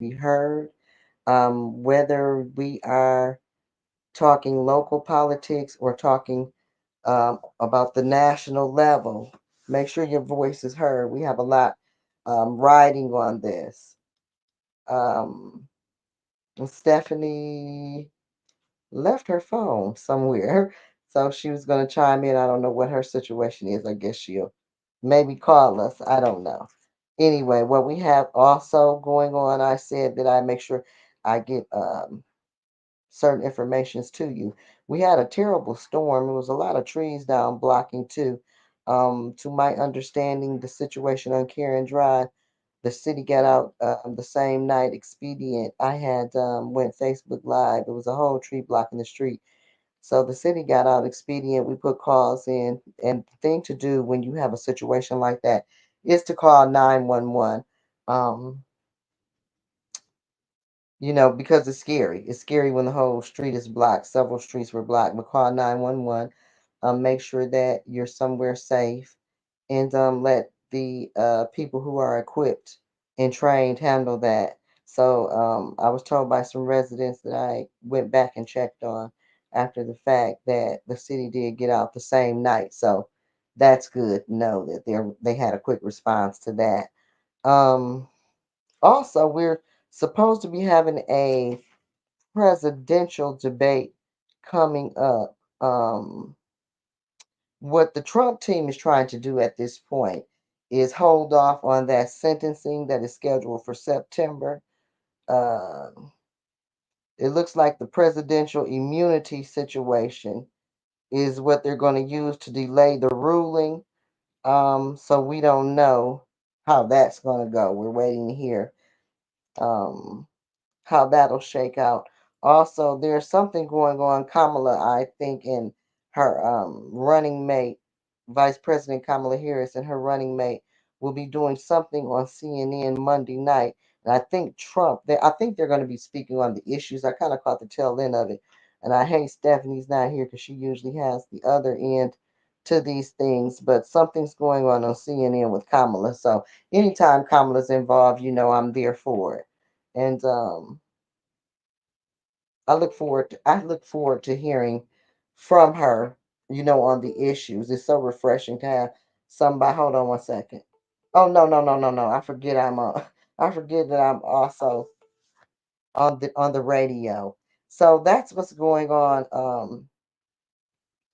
be heard. Whether we are talking local politics or talking about the national level, make sure your voice is heard. We have a lot riding on this. Um, Stephanie left her phone somewhere, so she was going to chime in. I don't know what her situation is. I guess she'll maybe call us. I don't know. Anyway, what we have also going on, I said that I make sure I get certain informations to you. We had a terrible storm. There was a lot of trees down blocking too. To my understanding, the situation on Karen Drive, the city got out the same night. Expedient. I had went Facebook Live. It was a whole tree blocking the street. So the city got out expedient. We put calls in, and the thing to do when you have a situation like that is to call 911. Um, because it's scary. It's scary when the whole street is blocked. Several streets were blocked. But call 911. Make sure that you're somewhere safe, and let the people who are equipped and trained handle that. So I was told by some residents that I went back and checked on after the fact that the city did get out the same night. So that's good to know that they had a quick response to that. Um, Also, we're supposed to be having a presidential debate coming up. What the Trump team is trying to do at this point is hold off on that sentencing that is scheduled for September. Uh, it looks like the presidential immunity situation is what they're going to use to delay the ruling. So we don't know how that's going to go. We're waiting to hear. Um, how that'll shake out. Also, there's something going on. Kamala, I think, in her running mate, Vice President Kamala Harris, and her running mate will be doing something on CNN Monday night. And I think I think they're going to be speaking on the issues. I kind of caught the tail end of it. And I hate Stephanie's not here because she usually has the other end to these things. But something's going on CNN with Kamala. So anytime Kamala's involved, I'm there for it. And I look forward to hearing from her, on the issues. It's so refreshing to have somebody. Hold on one second. Oh no, no, no, no, no. I forget I forget that I'm also on the radio. So that's what's going on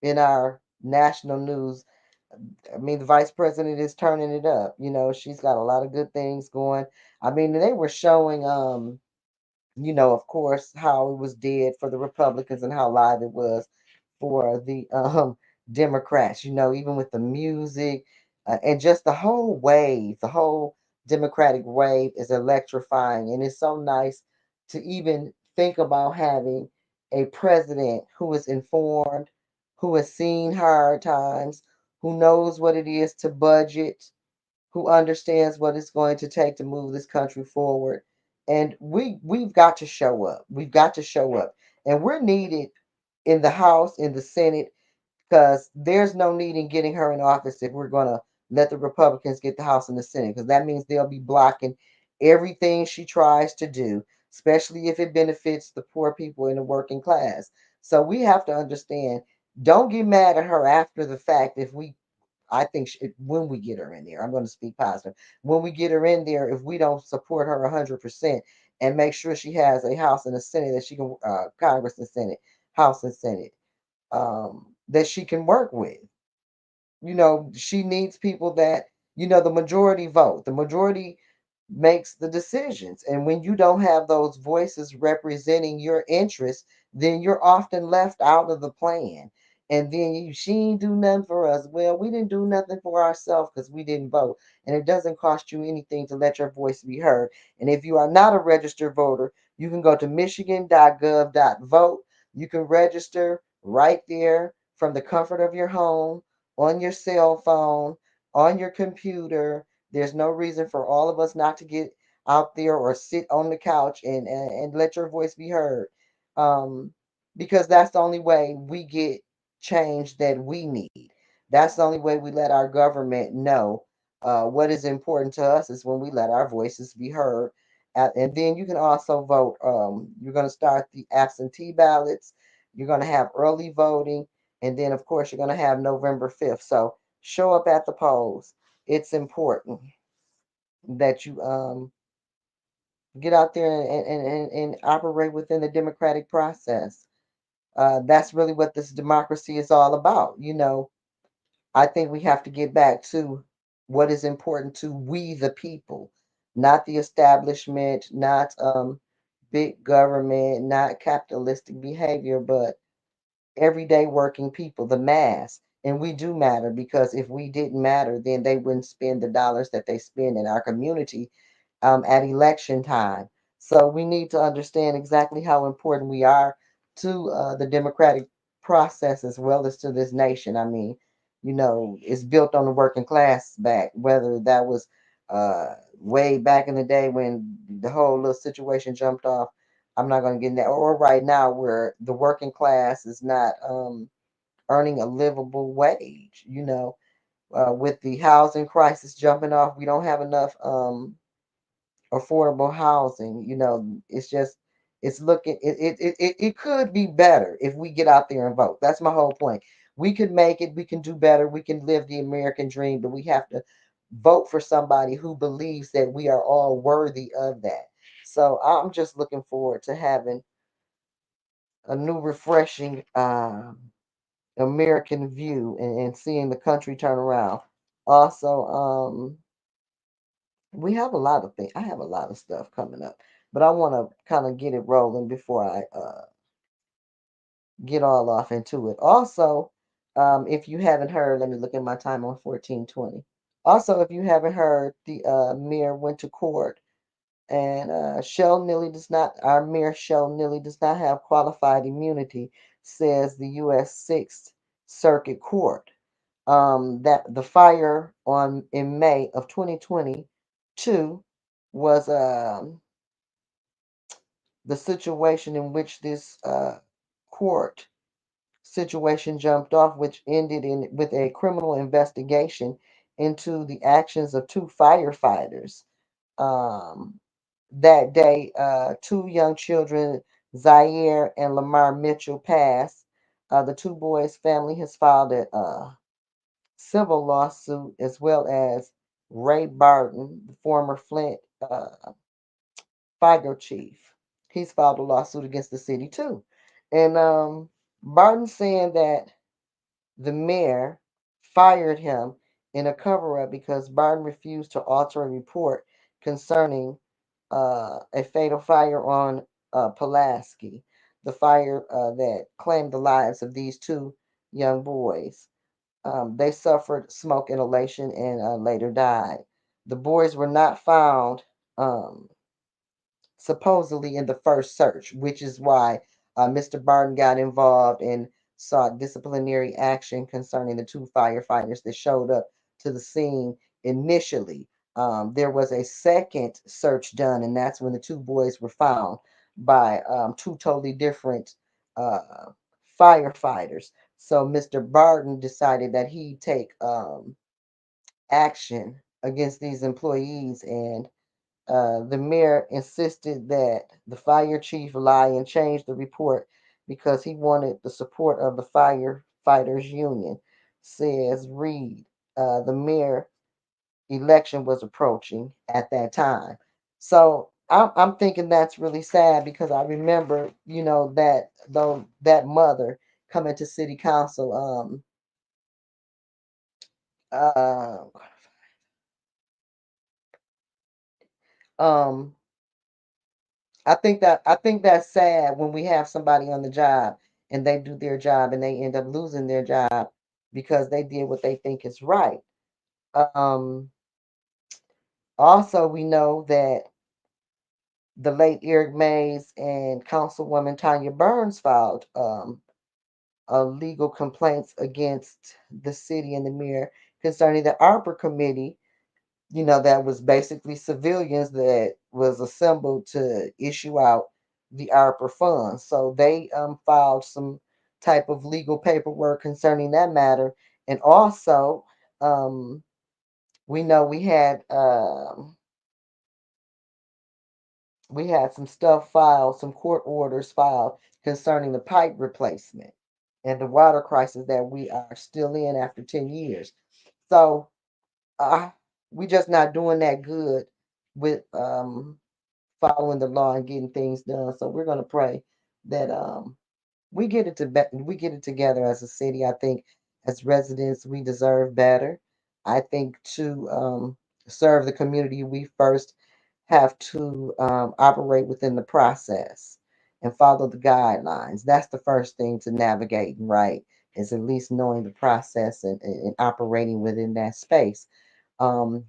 in our national news. I mean, the vice president is turning it up. She's got a lot of good things going. I mean, they were showing of course, how it was dead for the Republicans and how live it was for the Democrats. Even with the music and just the whole wave, the whole Democratic wave is electrifying, and it's so nice to even think about having a president who is informed, who has seen hard times, who knows what it is to budget, who understands what it's going to take to move this country forward. And we've got to show up. We've got to show up. And we're needed in the House, in the Senate, because there's no need in getting her in office if we're going to let the Republicans get the House and the Senate, because that means they'll be blocking everything she tries to do, especially if it benefits the poor people in the working class. So we have to understand, don't get mad at her after the fact if we I think when we get her in there, I'm going to speak positive. When we get her in there, if we don't support her 100% and make sure she has a House and a Senate that she can, Congress and Senate, House and Senate, that she can work with. She needs people that, the majority vote. The majority makes the decisions. And when you don't have those voices representing your interests, then you're often left out of the plan. And then she ain't do nothing for us. Well, we didn't do nothing for ourselves because we didn't vote. And it doesn't cost you anything to let your voice be heard. And if you are not a registered voter, you can go to michigan.gov.vote. You can register right there from the comfort of your home, on your cell phone, on your computer. There's no reason for all of us not to get out there or sit on the couch and let your voice be heard. Um, because that's the only way we get change that we need. That's the only way we let our government know what is important to us is when we let our voices be heard. And then you can also vote. You're going to start the absentee ballots. You're going to have early voting, and then of course you're going to have November 5th. So show up at the polls. It's important that you get out there and operate within the democratic process. That's really what this democracy is all about. I think we have to get back to what is important to we the people, not the establishment, not big government, not capitalistic behavior, but everyday working people, the mass. And we do matter, because if we didn't matter, then they wouldn't spend the dollars that they spend in our community at election time. So we need to understand exactly how important we are to the democratic process as well as to this nation. I mean, it's built on the working class back, whether that was way back in the day when the whole little situation jumped off. I'm not going to get in that. Or right now, where the working class is not earning a livable wage. With the housing crisis jumping off, we don't have enough affordable housing. It's looking it could be better if we get out there and vote. That's my whole point. We could make it, we can do better, we can live the American dream, but we have to vote for somebody who believes that we are all worthy of that. So I'm just looking forward to having a new refreshing American view, and seeing the country turn around. Also, we have a lot of things. I have a lot of stuff coming up, but I want to kind of get it rolling before I get all off into it. Also, if you haven't heard, let me look at my time on 14:20. Also, if you haven't heard, the mayor went to court, and our mayor Shell Neely does not have qualified immunity, says the U.S. Sixth Circuit Court. That the fire on in May of 2022 was the situation in which this court situation jumped off, which ended in with a criminal investigation into the actions of two firefighters. Um, that day, two young children, Zaire and Lamar Mitchell, passed. The two boys' family has filed a civil lawsuit, as well as Ray Barton, the former Flint fire chief. He's filed a lawsuit against the city too. And Barton saying that the mayor fired him in a cover up because Barton refused to alter a report concerning a fatal fire on Pulaski, the fire that claimed the lives of these two young boys. They suffered smoke inhalation and later died. The boys were not found, um, supposedly, in the first search, which is why Mr. Barton got involved and sought disciplinary action concerning the two firefighters that showed up to the scene initially. There was a second search done, and that's when the two boys were found by two totally different uh, firefighters. So Mr. Barton decided that he'd take action against these employees, and the mayor insisted that the fire chief lie and change the report because he wanted the support of the firefighters union. Says Reed. The mayor election was approaching at that time. So I'm thinking that's really sad, because I remember, that though that mother coming to city council, uh, um, I think that's sad when we have somebody on the job and they do their job and they end up losing their job because they did what they think is right. Um, Also, we know that the late Eric Mays and Councilwoman Tanya Burns filed legal complaints against the city and the mayor concerning the ARPA committee, that was basically civilians that was assembled to issue out the ARPA funds. So they filed some type of legal paperwork concerning that matter. And also, um, we know we had We had some stuff filed, some court orders filed concerning the pipe replacement and the water crisis that we are still in after 10 years. So uh, we just not doing that good with following the law and getting things done. So we're gonna pray that we get it together as a city. I think as residents we deserve better. I think to serve the community we first have to operate within the process and follow the guidelines. That's the first thing to navigate, right? Is at least knowing the process and operating within that space. Um,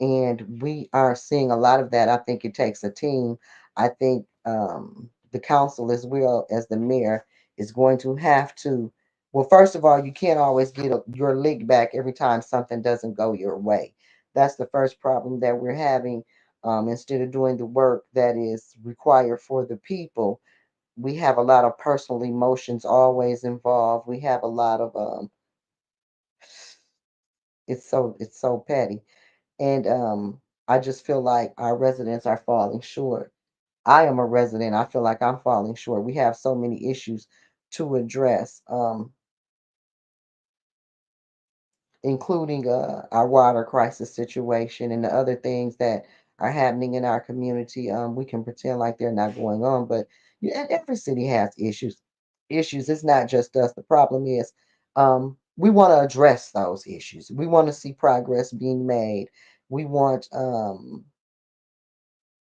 and we are seeing a lot of that. I think it takes a team. I think the council, as well as the mayor, is going to have to. Well, first of all, you can't always get your lick back every time something doesn't go your way. That's the first problem that we're having. Instead of doing the work that is required for the people, we have a lot of personal emotions always involved. We have a lot of it's so petty. And I just feel like our residents are falling short. I am a resident. I feel like I'm falling short. We have so many issues to address, including our water crisis situation and the other things that are happening in our community. We can pretend like they're not going on, but yeah, every city has issues. Issues. It's not just us. The problem is we want to address those issues. We want to see progress being made. We want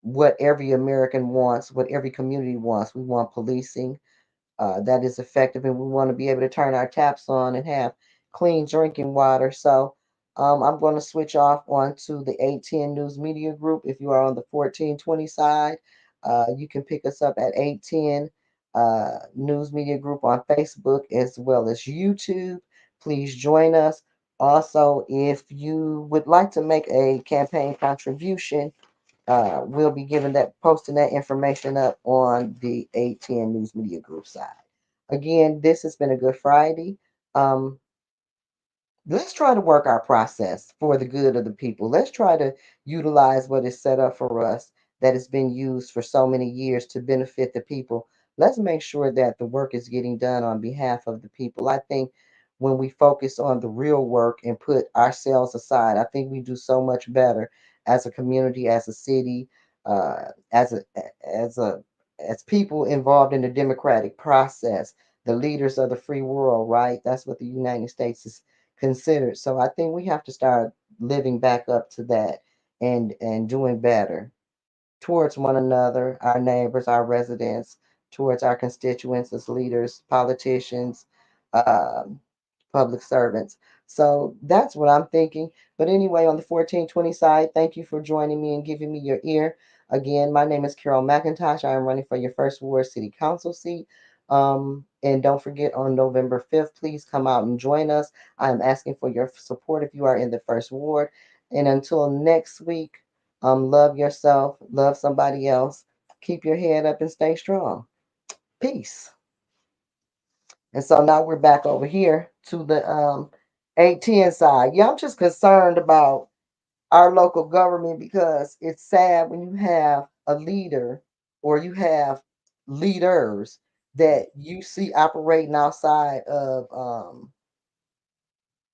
what every American wants, what every community wants. We want policing that is effective, and we want to be able to turn our taps on and have clean drinking water. So I'm going to switch off onto the 810 News Media Group. If you are on the 1420 side, you can pick us up at 810 News Media Group on Facebook as well as YouTube. Please join us. Also, if you would like to make a campaign contribution, we'll be giving that, posting that information up on the 810 News Media Group side. Again, this has been a good Friday. Um, let's try to work our process for the good of the people. Let's try to utilize what is set up for us that has been used for so many years to benefit the people. Let's make sure that the work is getting done on behalf of the people. I think when we focus on the real work and put ourselves aside, I think we do so much better as a community, as a city, as as a as people involved in the democratic process, the leaders of the free world, right? That's what the United States is considered. So I think we have to start living back up to that and doing better towards one another, our neighbors, our residents, towards our constituents as leaders, politicians, um, public servants. So that's what I'm thinking. But anyway, on the 1420 side, thank you for joining me and giving me your ear. Again, my name is Carol McIntosh. I am running for your first ward city council seat. And don't forget on November 5th, please come out and join us. I am asking for your support if you are in the first ward. And until next week, love yourself, love somebody else, keep your head up and stay strong. Peace. And so now we're back over here to the 810 side. Yeah, I'm just concerned about our local government because it's sad when you have a leader or you have leaders that you see operating outside of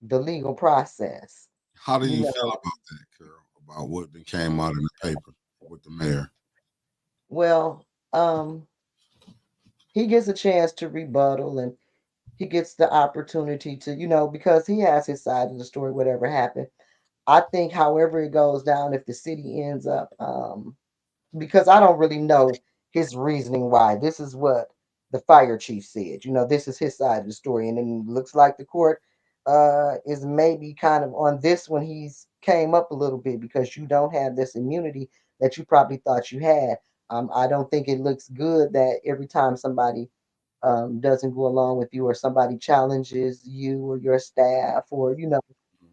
the legal process. How do You you know, feel about that, Carol? About what then came out in the paper with the mayor? well, he gets a chance to rebuttal and he gets the opportunity to, because he has his side of the story, whatever happened. I think, however it goes down, if the city ends up, because I don't really know his reasoning why. This is what the fire chief said. This is his side of the story, and then it looks like the court is maybe kind of on this one. He's came up a little bit because you don't have this immunity that you probably thought you had. I don't think it looks good that every time somebody doesn't go along with you or somebody challenges you or your staff or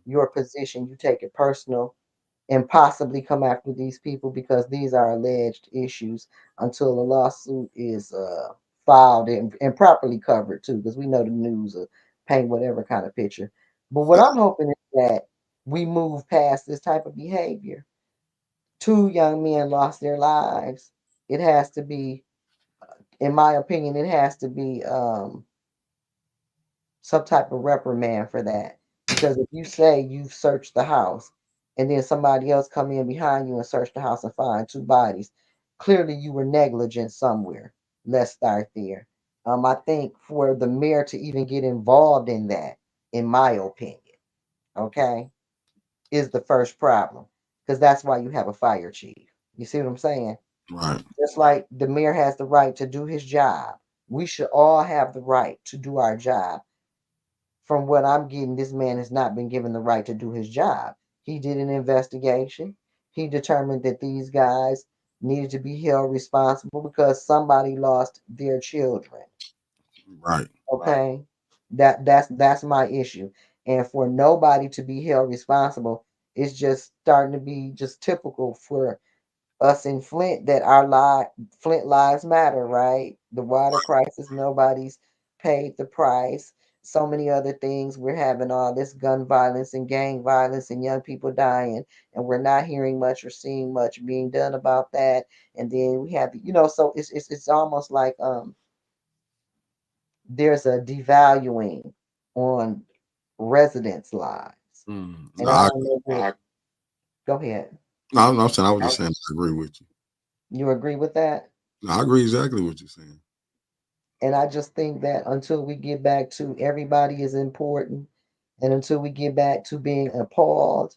your position, you take it personal and possibly come after these people because these are alleged issues until a lawsuit is filed and properly covered too, because we know the news will paint whatever kind of picture. But what I'm hoping is that we move past this type of behavior. Two young men lost their lives It has to be, in my opinion, it has to be some type of reprimand for that. Because if you say you've searched the house and then somebody else come in behind you and search the house and find two bodies, clearly you were negligent somewhere. Let's start there. I think for the mayor to even get involved in that, in my opinion, okay, is the first problem. Because that's why you have a fire chief. You see what I'm saying? Right. Just like the mayor has the right to do his job, we should all have the right to do our job. From what I'm getting, this man has not been given the right to do his job. He did an investigation. He determined that these guys needed to be held responsible because somebody lost their children. Right. Okay, that's my issue. And for nobody to be held responsible is just starting to be just typical for us in Flint that Flint lives matter, right? The water crisis, nobody's paid the price. So many other things. We're having all this gun violence and gang violence and young people dying, and we're not hearing much or seeing much being done about that. And then we have, so it's almost like there's a devaluing on residents' lives. No, And I don't know what. Go ahead. I'm saying I was just saying I agree with you. You agree with that? No, I agree exactly what you're saying. And I just think that until we get back to everybody is important, and until we get back to being appalled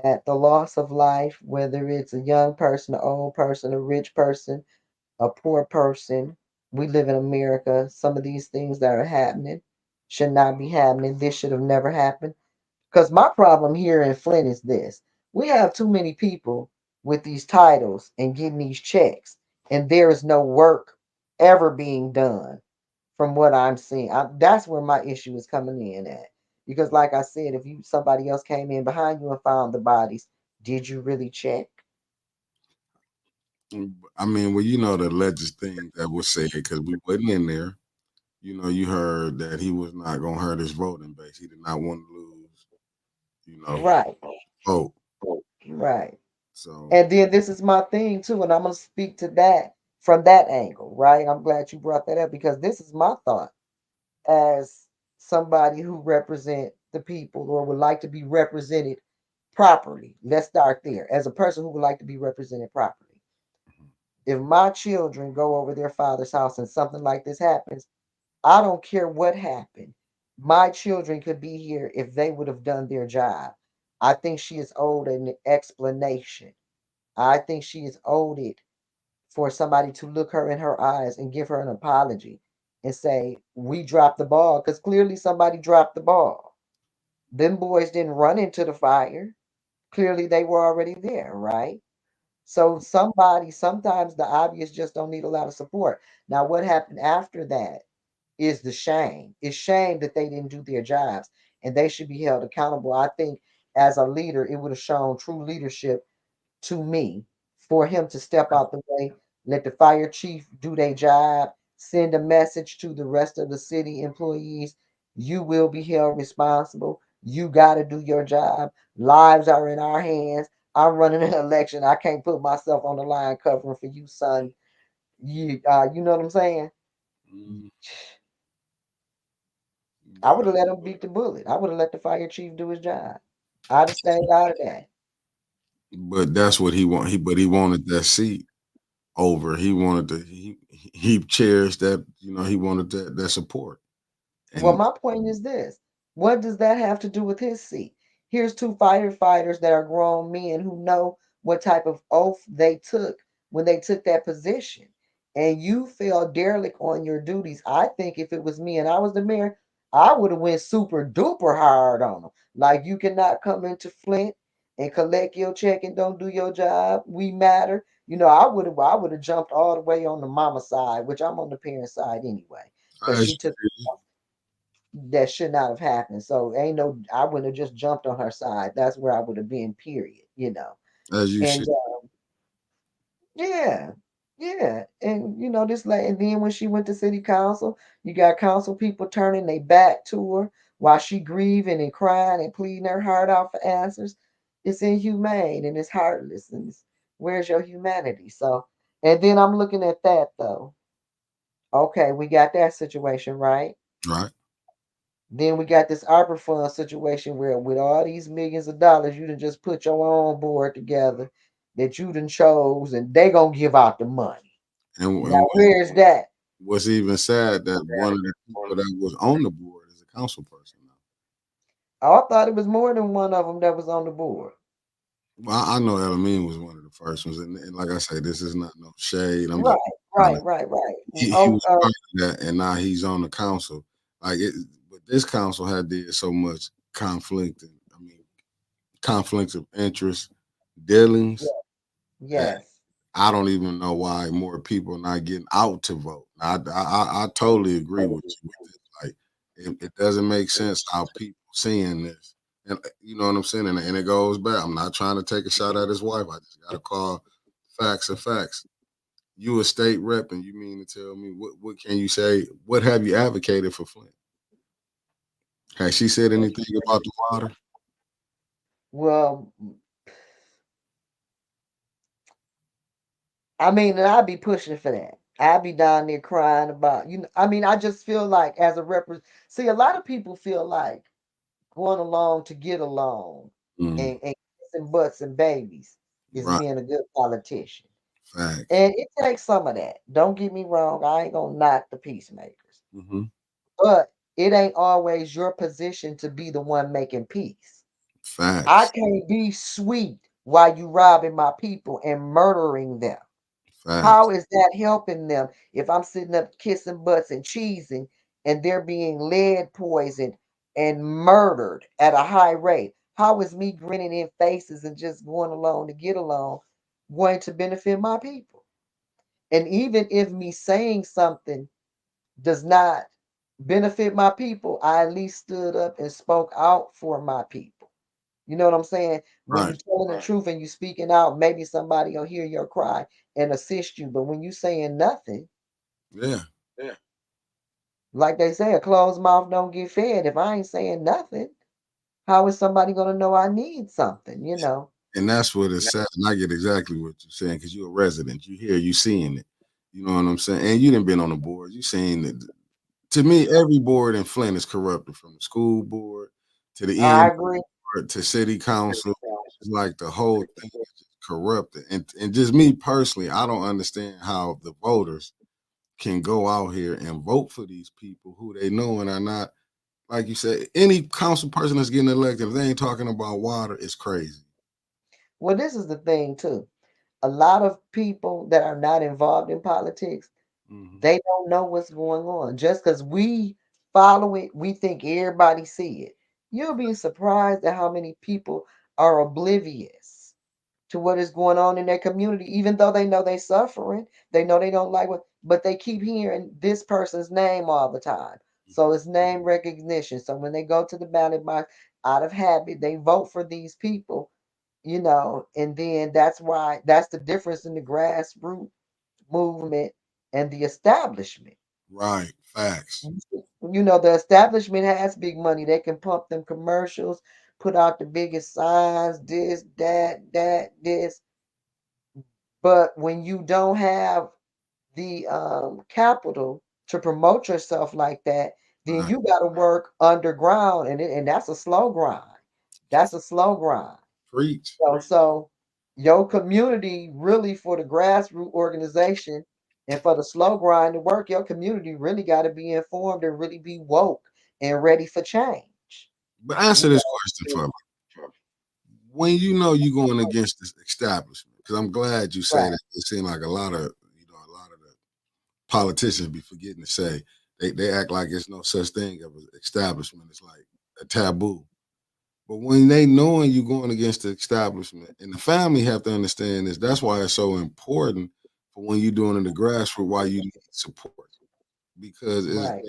at the loss of life, whether it's a young person, an old person, a rich person, a poor person, we live in America. Some of these things that are happening should not be happening. This should have never happened. Because my problem here in Flint is this: we have too many people with these titles and getting these checks, and there is no work ever being done from what I'm seeing. That's where my issue is coming in at. Because, like I said, if you somebody else came in behind you and found the bodies, did you really check? I mean, well, you know the alleged thing that was said because we wasn't in there. You know, you heard that he was not gonna hurt his voting base. He did not want to lose. You know, Right, vote. right. So And then this is my thing too, and I'm gonna speak to that from that angle, right? I'm glad you brought that up because this is my thought as somebody who represent the people or would like to be represented properly. Let's start there. As a person who would like to be represented properly. If my children go over their father's house and something like this happens, I don't care what happened. My children could be here if they would have done their job. I think she is owed an explanation. I think she is owed it for somebody to look her in her eyes and give her an apology and say, we dropped the ball because clearly somebody dropped the ball. Them boys didn't run into the fire. Clearly they were already there, right? So somebody, sometimes the obvious just don't need a lot of support. Now, what happened after that is the shame. It's shame that they didn't do their jobs and they should be held accountable. I think as a leader, it would have shown true leadership to me for him to step out the way, let the fire chief do their job, send a message to the rest of the city employees. You will be held responsible. You got to do your job. Lives are in our hands. I'm running an election. I can't put myself on the line covering for you, son. You know what I'm saying? mm, I but would have let him beat the bullet. I would have let the fire chief do his job. I'd have stayed out of that. that's what he want. He wanted that seat over. He wanted to he cherished that. You know, he wanted that support. Well, And my point is this. What does that have to do with his seat? Here's two firefighters that are grown men who know what type of oath they took when they took that position. And you fell derelict on your duties. I think if it was me and I was the mayor, I would have went super duper hard on them. Like you cannot come into Flint and collect your check and don't do your job. We matter. I would have jumped all the way on the mama side, which I'm on the parent side anyway, because as she took that should not have happened. So ain't no, I wouldn't have just jumped on her side. That's where I would have been. Period. as you And should. yeah, yeah, and this lady. And then when she went to city council, you got council people turning their back to her while she grieving and crying and pleading her heart out for answers. It's inhumane and it's heartless. And where's your humanity? So, And then I'm looking at that though. Okay, we got that situation right. Right. Then we got this Arbor Fund situation where, with all these millions of dollars, you done just put your own board together that you done chose, and they gonna give out the money. And Now, where's that? what's even sad that one of the people that was on the board is a council person now. I thought it was more than one of them that was on the board. Well, I know Elamine was one of the first ones, and like I say, this is not no shade. I'm just Right, trying to. right. He Oh, was part of that, and now he's on the council. Like it, but this council had did so much conflict, and I mean conflicts of interest, dealings that yes, I don't even know why more people are not getting out to vote. I totally agree with you with this. Like it doesn't make sense how people seeing this, and you know what I'm saying. And it goes back. I'm not trying to take a shot at his wife. I just got to call facts are facts. You a state rep, and you mean to tell me what can you say? What have you advocated for Flint? Has she said anything about the water? well, I mean, and I'd be pushing for that. I'd be down there crying about, I mean, I just feel like as a see, a lot of people feel like going along to get along Mm, and kissing butts and babies is right, being a good politician. facts. And it takes some of that. Don't get me wrong. I ain't gonna knock the peacemakers. Hmm. But it ain't always your position to be the one making peace. I Facts. can't be sweet while you robbing my people and murdering them. Facts. How is that helping them if I'm sitting up kissing butts and cheesing and they're being lead poisoned and murdered at a high rate? How is me grinning in faces and just going along to get along going to benefit my people? And even if me saying something does not benefit my people, I at least stood up and spoke out for my people. You know what I'm saying? When Right. you telling the truth and you speaking out, maybe somebody will hear your cry and assist you. But when you saying nothing, Yeah. like they say, a closed mouth don't get fed. If I ain't saying nothing, how is somebody gonna know I need something? And that's what it's sad. And I get exactly what you're saying because you're a resident. You hear, you seeing it. You know what I'm saying? And you didn't been on the board. You seen it. To me, every board in Flint is corrupted from the school board to the I end agree. board to city council. It's like the whole thing is just corrupted. And just me personally, I don't understand how the voters can go out here and vote for these people who they know and are not, like you said, any council person that's getting elected, if they ain't talking about water, it's crazy. Well, this is the thing too. A lot of people that are not involved in politics, Hmm. they don't know what's going on. Just because we follow it, we think everybody see it. You'll be surprised at how many people are oblivious to what is going on in their community, even though they know they're suffering. They know they don't like what, but they keep hearing this person's name all the time. So it's name recognition. So when they go to the ballot box, out of habit, they vote for these people, and then that's the difference in the grassroots movement and the establishment. Right. Facts. The establishment has big money. They can pump them commercials, put out the biggest signs, this, that, this. But when you don't have the capital to promote yourself like that, then Right. you got to work underground, and that's a slow grind. That's a slow grind. Preach. So your community really for the grassroots organization and for the slow grind to work, your community really got to be informed and really be woke and ready for change. But You answer this know, question for me. When you know you're going against this establishment, because I'm glad you say right, that. It seems like a lot of the politicians be forgetting to say they act like it's no such thing as an establishment. It's like a taboo. But when they knowing you going against the establishment, and the family have to understand this, that's why it's so important for when you're doing in the grassroots, why you need support. Because right.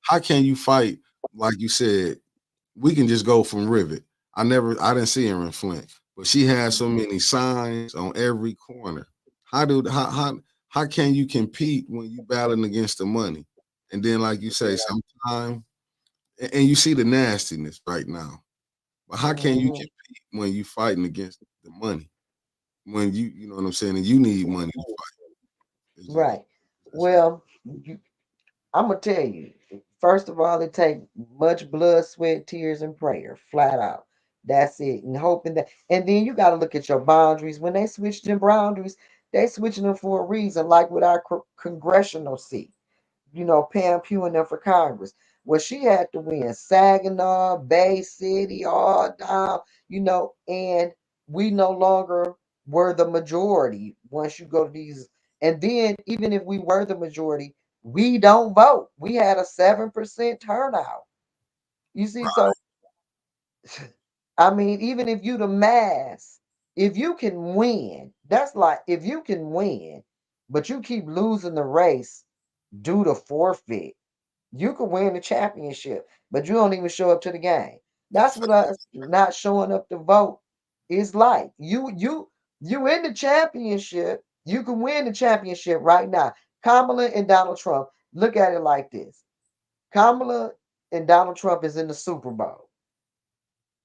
how can you fight, like you said, we can just go from Rivet. I didn't see her in Flint, but she has so many signs on every corner. How do how can you compete when you battling against the money? And then, like you say, sometimes, and you see the nastiness right now. But how can you Hmm. compete when you fighting against the money? When you know what I'm saying, and you need money to fight. It's just Right. that's how. Well, I'm gonna tell you. First of all, it takes much blood, sweat, tears, and prayer, flat out. That's it, and hoping that. And then you got to look at your boundaries. When they switch them boundaries, they switching them for a reason. Like with our congressional seat, Pam Pugh and them for Congress. Well, she had to win Saginaw, Bay City, all down, and we no longer were the majority once you go to these. And then, even if we were the majority, we don't vote. We had a 7% turnout. You see, so I mean, even if you the mass, if you can win, that's like if you can win, but you keep losing the race due to forfeit. You could win the championship, but you don't even show up to the game. That's what us not showing up to vote is like. You in the championship. You can win the championship right now. Kamala and Donald Trump. Look at it like this. Kamala and Donald Trump is in the Super Bowl.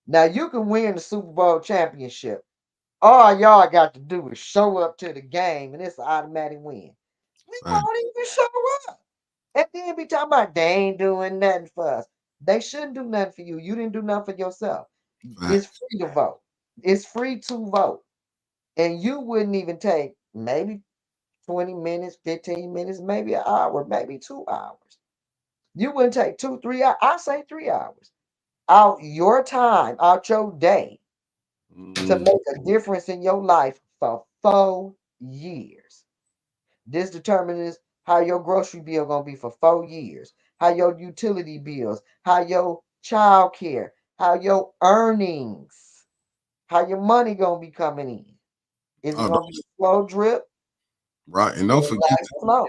Now you can win the Super Bowl championship. All y'all got to do is show up to the game, and it's an automatic win. We Fact, won't even show up. And then be talking about they ain't doing nothing for us. They shouldn't do nothing for you. You didn't do nothing for yourself. It's fact. free to vote. It's free to vote. And you wouldn't even take maybe 20 minutes, 15 minutes, maybe an hour, maybe 2 hours. You wouldn't take 2, 3 hours. I say 3 hours out your time, out your day to Mm, make a difference in your life for 4 years. This determines how your grocery bill gonna be for 4 years, how your utility bills, how your child care, how your earnings, how your money gonna be coming in. Is it oh, gonna be a slow drip right. And or don't forget nice flow?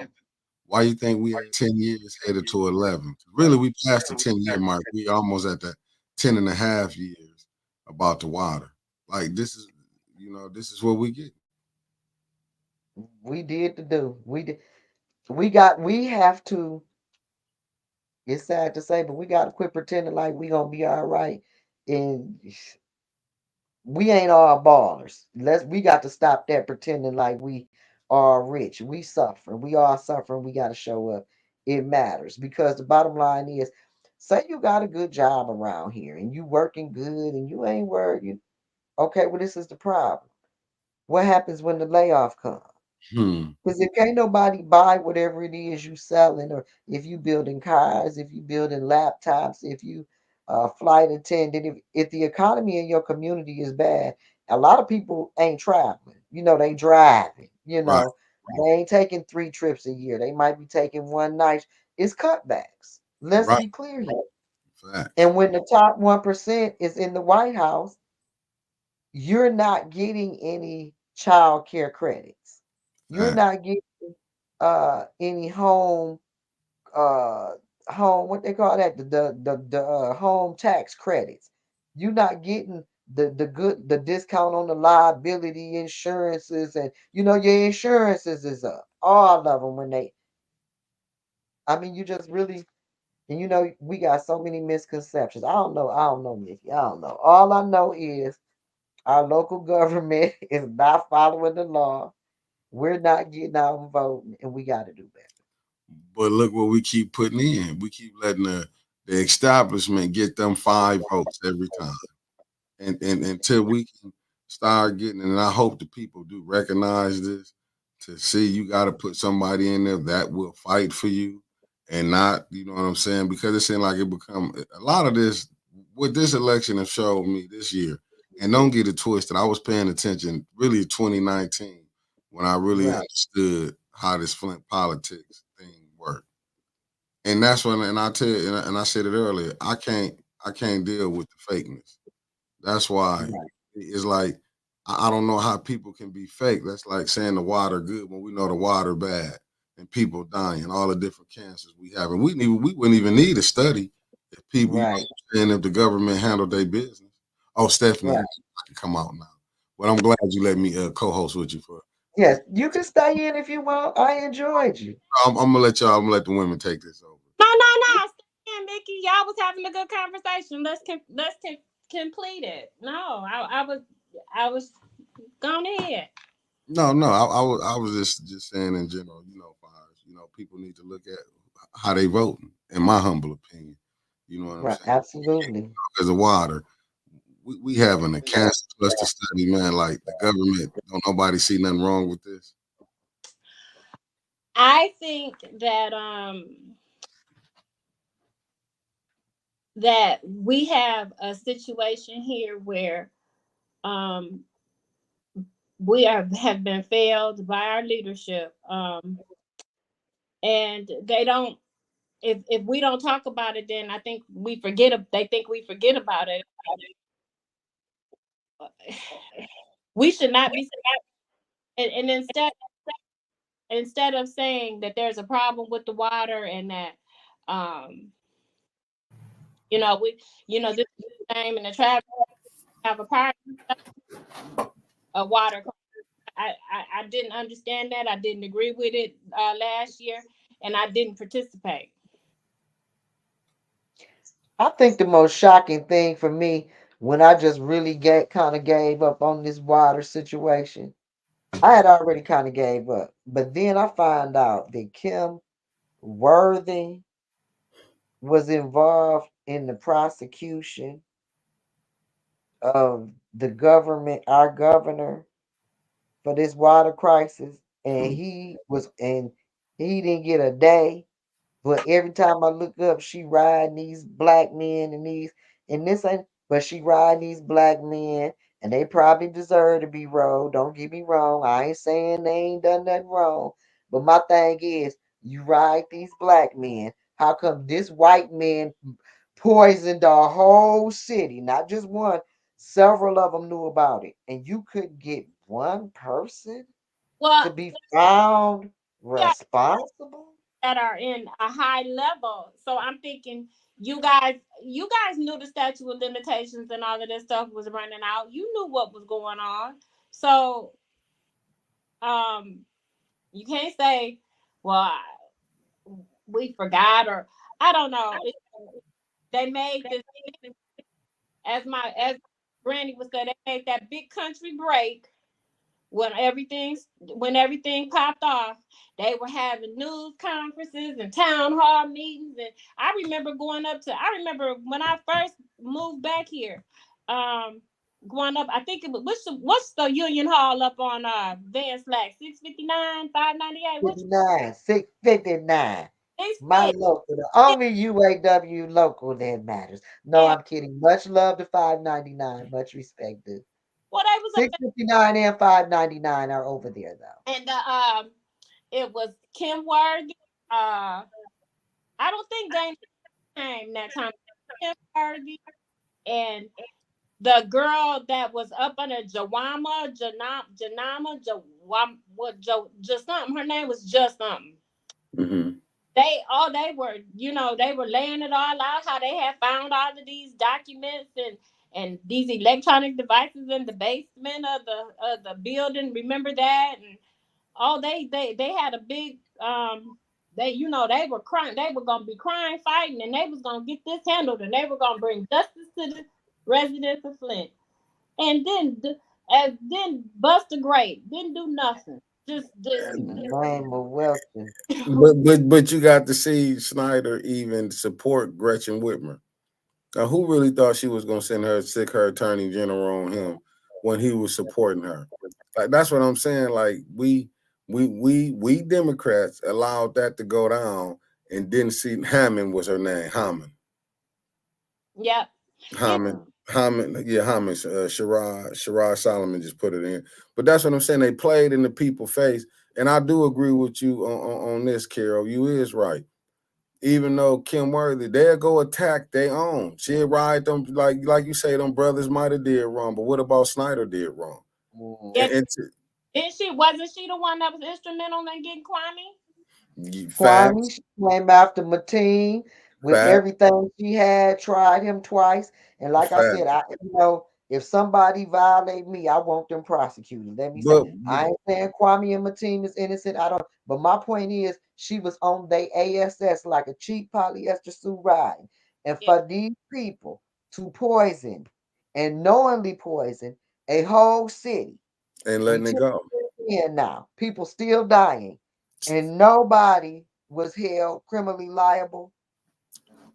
why you think we at 10 years headed to 11. Really, we passed the 10-year mark. We almost at that 10 and a half years about the water. Like this is, this is what we get. We did the do. We did. We have to. It's sad to say, but we got to quit pretending like we gonna be all right. And we ain't all ballers. We got to stop that pretending like we are rich. We suffer. We all suffering. We got to show up. It matters because the bottom line is, say you got a good job around here and you working good and you ain't worried. Okay, well this is the problem. What happens when the layoff comes? Hmm. Because if can't nobody buy whatever it is you selling, or if you building cars, if you building laptops, if you flight attendant, if the economy in your community is bad, a lot of people ain't traveling. They driving. Right. They ain't taking 3 trips a year. They might be taking one night. It's cutbacks. Let's Right. be clear here. Facts. And when the top 1% is in the White House, you're not getting any child care credits. You're Facts. not getting any uh home what they call that the home tax credits. You're not getting the discount on the liability insurances, and your insurances is up, all of them. I mean, you just really. And we got so many misconceptions. I don't know, Mickey. I don't know. All I know is our local government is not following the law. We're not getting out and voting, and we got to do better. But look what we keep putting in. We keep letting the establishment get them 5 votes every time. And until we can start getting, and I hope the people do recognize this, to see you got to put somebody in there that will fight for you, and not, you know what I'm saying, because it seems like it become a lot of this. What this election has showed me this year, and don't get it twisted, I was paying attention really 2019 when I really Right, understood how this Flint politics thing worked. And that's when, and I tell you, and I said it earlier, I can't deal with the fakeness. That's why right, it's like I don't know how people can be fake. That's like saying the water good when we know the water bad and people dying, all the different cancers we have, and we wouldn't even need a study if people, right, saying if the government handled their business. Oh, Stephanie, right. I can come out now. But I'm glad you let me co-host with you for. Yes, you can stay in if you want. I enjoyed you. I'm gonna let y'all. I'm gonna let the women take this over. No, no, no. Stay in, Mickey. Y'all was having a good conversation. Complete it. No, I was gone ahead. No, no, I was just saying in general, far as, people need to look at how they vote, in my humble opinion. You know what I'm Right, saying? absolutely. Because of water, we having a cancer cluster study, man. Like the government, don't nobody see nothing wrong with this. I think that we have a situation here where um we have been failed by our leadership, and they don't, if we don't talk about it, then I think we forget they think we forget about it. We should not be, and instead of saying that there's a problem with the water, and that um we, this same, and the traffic have a part of water. I didn't understand that. I didn't agree with it last year, and I didn't participate. I think the most shocking thing for me when I just really kind of gave up on this water situation, I had already kind of gave up, but then I find out that Kim Worthy was involved in the prosecution of the government, our governor, for this water crisis, and he didn't get a day. But every time I look up, she riding these black men and this ain't, but she riding these black men, and they probably deserve to be rolled. Don't get me wrong. I ain't saying they ain't done nothing wrong. But my thing is, you ride these black men. How come this white man poisoned the whole city? Not just one. Several of them knew about it. And you could get one person Well, to be found yeah, responsible? that are in a high level. So I'm thinking, you guys knew the statute of limitations and all of this stuff was running out. You knew what was going on. So um you can't say, well, we forgot, or I don't know. They made this, as Granny would say, they made that big country break when everything popped off. They were having news conferences and town hall meetings, and I remember when I first moved back here, um going up, I think it was, what's the Union Hall up on Van Slack, 659, 598, which 59, 659. they My said, local, the only UAW local that matters. No, and I'm kidding. Much love to 599. Much respect to well, they was up 659 and 599 are over there though. there, and it was Kim Worthy. I don't think Dana came that time. Kim Worthy and the girl that was up under Janama, what, just something. Her name was just something. Hmm. They were laying it all out, how they had found all of these documents and these electronic devices in the basement of the building. Remember that? And they had a big, they were crying, they were gonna be crying, fighting, and they was gonna get this handled, and they were gonna bring justice to the residents of Flint. And then Buster Great didn't do nothing. Just In the name of Wilson. But you got to see Snyder even support Gretchen Whitmer. Now, who really thought she was going to send her sick her attorney general on him when he was supporting her? Like that's what I'm saying. Like we Democrats allowed that to go down and didn't see Hammond was her name. yeah. Yeah. Hammond. Hammond, yeah, Hammond, Sherrod Solomon just put it in. But that's what I'm saying. They played in the people's face. And I do agree with you on this, Carol. You is right. Even though Kim Worthy, they'll go attack their own. She'll ride them like you say, them brothers might have did wrong. But what about Snyder did wrong? Yeah. Mhm. And Wasn't she the one that was instrumental in getting Kwame? Kwame, facts, she came after Mateen with facts, everything she had, tried him twice. And like I said, facts. if somebody violate me, I want them prosecuted. Let me say, I ain't saying Kwame and Mateen is innocent. I don't, but my point is, she was on their ASS like a cheap polyester suit riding. And Yeah. for these people to poison and knowingly poison a whole city, and we letting it took go. saying now? People still dying, and nobody was held criminally liable.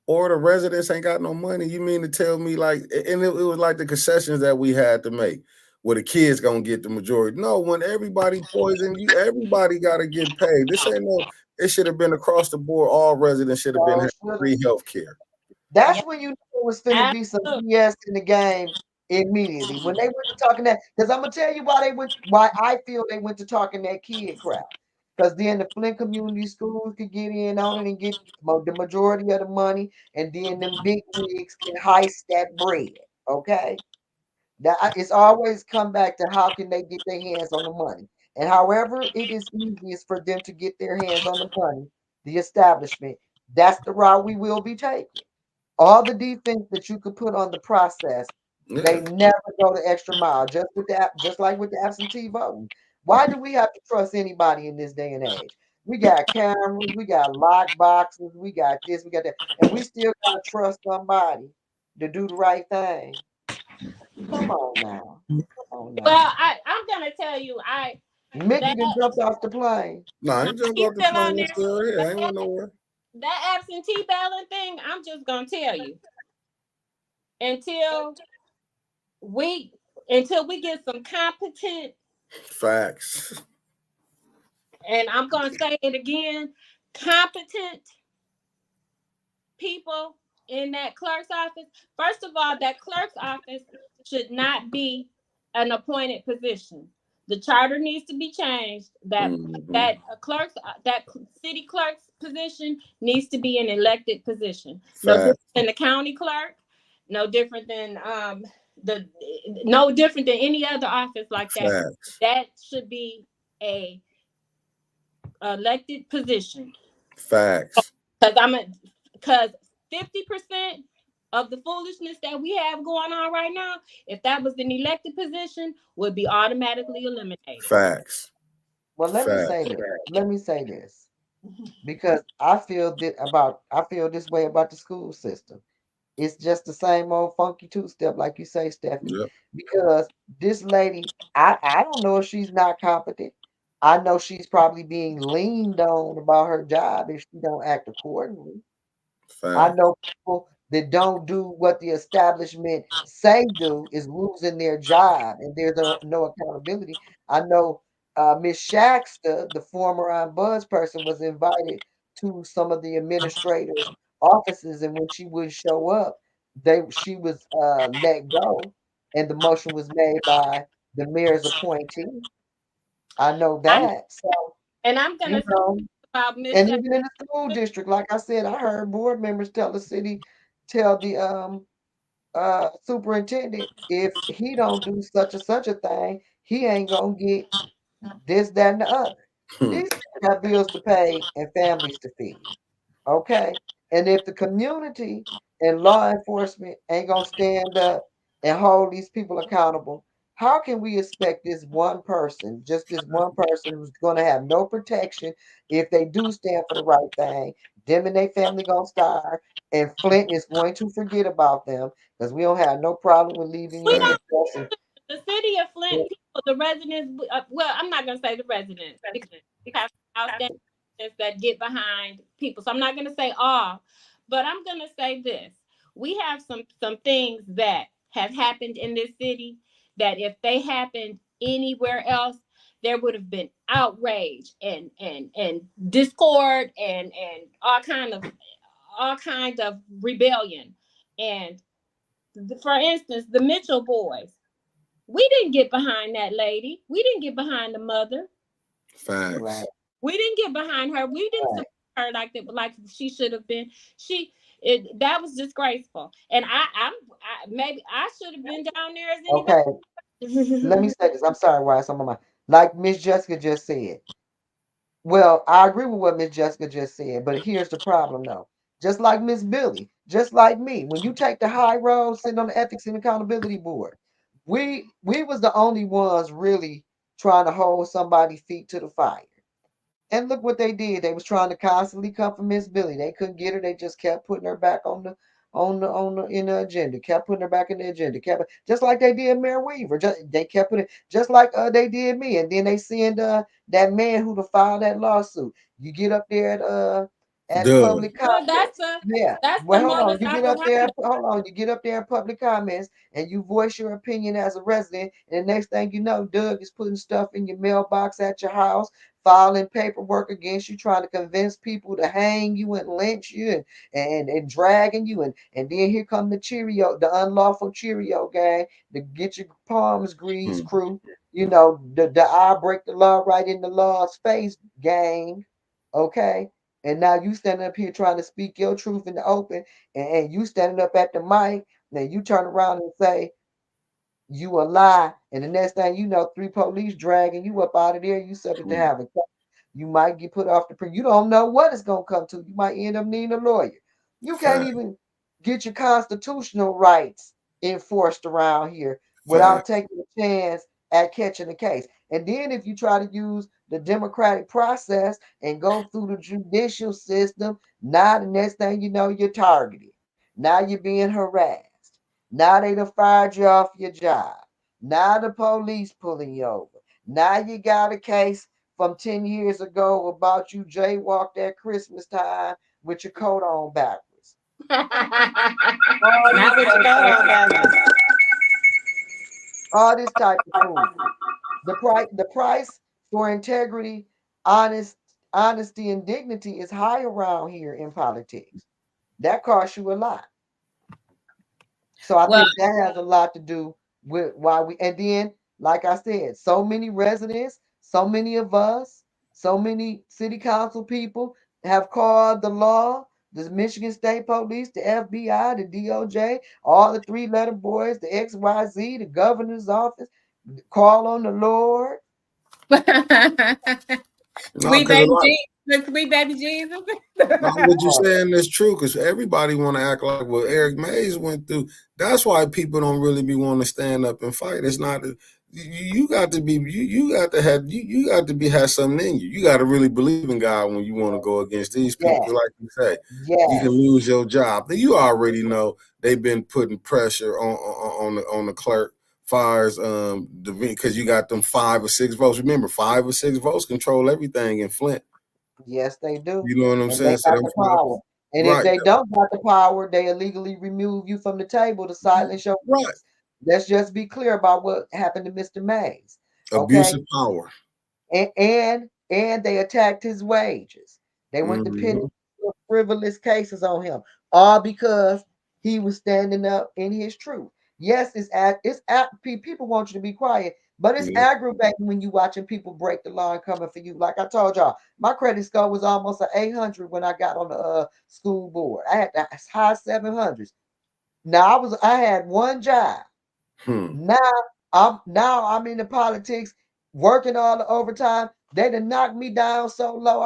Or the residents ain't got no money. You mean to tell me like, and it was like the concessions that we had to make, where the kids gonna get the majority. No, when everybody poisoned, you everybody got to get paid. This ain't no. It should have been across the board. All residents should have been So having free health care. Yeah, that's when you knew it was finna be some absolutely. BS in the game immediately. When they went to talking that, because I'm gonna tell you why they went, why I feel they went to talking that kid crap. Because then the Flint community schools could get in on it and get the majority of the money, and then them big wigs can heist that bread. Okay, that it's always come back to how can they get their hands on the money, and however it is easiest for them to get their hands on the money, the establishment. That's the route we will be taking. All the defense that you could put on the process, they Yeah, never go the extra mile. Just with that, just like with the absentee voting. Why do we have to trust anybody in this day and age? We got cameras, we got lock boxes, we got this, we got that, and we still gotta trust somebody to do the right thing. Come on now, come on now. Well, I'm gonna tell you, Mickey that done jumped off the plane. nah, no, he jumped he's off the still plane on and there. still here. But I ain't went nowhere. that absentee ballot thing, I'm just gonna tell you, until we until we get some competent, Facts. and I'm gonna say it again, competent people in that clerk's office. First of all, that clerk's office should not be an appointed position. The charter needs to be changed. Hmm. That city clerk's position needs to be an elected position. No different Facts. than the county clerk. No different than the no different than any other office like that. Facts. That should be a elected position. Facts. Because because 50% of the foolishness that we have going on right now, if that was an elected position, would be automatically eliminated. Facts. Well, let me say Facts. this. Let me say this. Because I feel this way about the school system. It's just the same old funky two step, like you say, Stephanie. Yep. Because this lady, I don't know if she's not competent. I know she's probably being leaned on about her job if she don't act accordingly. I Facts. know people that don't do what the establishment say do is losing their job, and there's no accountability. I know Miss Shaxter, the former Buzz person, was invited to some of the administrators' offices, and when she wouldn't show up, she was let go, and the motion was made by the mayor's appointee. I know I that. So, and I'm you gonna say know, about Miss and Sha- even in the school district, like I said, I heard board members tell the superintendent if he don't do such and such a thing, he ain't gonna get this, that, and the other. Hmm. These people got bills to pay and families to feed. Okay. And if the community and law enforcement ain't gonna stand up and hold these people accountable, how can we expect this one person, just this one person who's gonna have no protection if they do stand for the right thing, them and their family gonna starve, and Flint is going to forget about them because we don't have no problem with leaving you we in don't Facts. depression. the city of Flint people, the residents. Well, I'm not gonna say the residents because we have outstanding residents that get behind people. So I'm not gonna say all, but I'm gonna say this: we have some things that have happened in this city that if they happened anywhere else, there would have been outrage and discord and all kind of rebellion. And for instance, the Mitchell boys, we didn't get behind that lady. We didn't get behind the mother. Right, Facts. We didn't get behind her. We didn't right. support her like she should have been. That was disgraceful. And maybe I should have been down there as Okay, let me anybody. say this. I'm sorry, why some of my like Miss Jessica just said. Well, I agree with what Miss Jessica just said, but here's the problem though. Just like Miss Billy, just like me, when you take the high road sitting on the ethics and accountability board, we was the only ones really trying to hold somebody's feet to the fire. And look what they did. They was trying to constantly come for Miss Billy. They couldn't get her. They just kept putting her back on on the in the agenda, kept putting her back in the agenda, kept just like they did Mayor Weaver. Just they kept putting just like they did me, and then they send that man who to file that lawsuit. You get up there at Doug. public Well, comments. Yeah. that's the Well, hold on. modus You get up there. operandi. Hold on. You get up there in public comments and you voice your opinion as a resident. And the next thing you know, Doug is putting stuff in your mailbox at your house, filing paperwork against you, trying to convince people to hang you and lynch you and dragging you. And then here come the Cheerio, the unlawful Cheerio gang, to get your palms greased Hmm. crew. You know, the I break the law right in the law's face gang. Okay. And now you standing up here trying to speak your truth in the open, and you standing up at the mic, then you turn around and say, you a lie. And the next thing you know, three police dragging you up out of there. You subject to Hmm. have a case. You might get put off the print. You don't know what it's gonna come to. You might end up needing a lawyer. You can't Fact. even get your constitutional rights enforced around here without Fact. taking a chance at catching a case. And then if you try to use the democratic process and go through the judicial system, now the next thing you know, you're targeted. Now you're being harassed. Now they done fired you off your job. Now the police pulling you over. Now you got a case from 10 years ago about you jaywalked at Christmas time with your coat on backwards. All Not this with your type coat of on backwards. all this type of foolery. The price for integrity, honest honesty, and dignity is high around here in politics. That costs you a lot. So I Well, think that has a lot to do with why we, and then, like I said, so many residents, so many of us, so many city council people have called the law, the Michigan State Police, the FBI, the DOJ, all the three-letter boys, the XYZ, the governor's office, call on the Lord. No, sweet because a baby lot. Jesus, sweet baby Jesus. No, what you Oh, saying is true because everybody want to act like what Eric Mays went through. That's why people don't really be wanting to stand up and fight. It's not you got to be you got to have you got to be have something in you. You got to really believe in God when you want to go against these people. yes, 'Cause like you say, you can yes, lose your job. You already know they've been putting pressure on the clerk fires the because you got them 5 or 6 votes. Remember, 5 or 6 votes control everything in Flint. yes, they do. You know what I'm And they saying? So got them the five, power. And if right, they don't got the power, they illegally remove you from the table to silence your right. voice. Let's just be clear about what happened to Mr. Mays. Okay. Abusive power. And they attacked his wages. They went to pin Hmm. frivolous cases on him, all because he was standing up in his truth. Yes, people want you to be quiet, but it's Yeah. aggravating when you watching people break the law and coming for you. Like I told y'all, my credit score was almost an 800 when I got on the school board. I had the high 700s. I had one job. Hmm. Now I'm in the politics, working all the overtime. They done knocked me down so low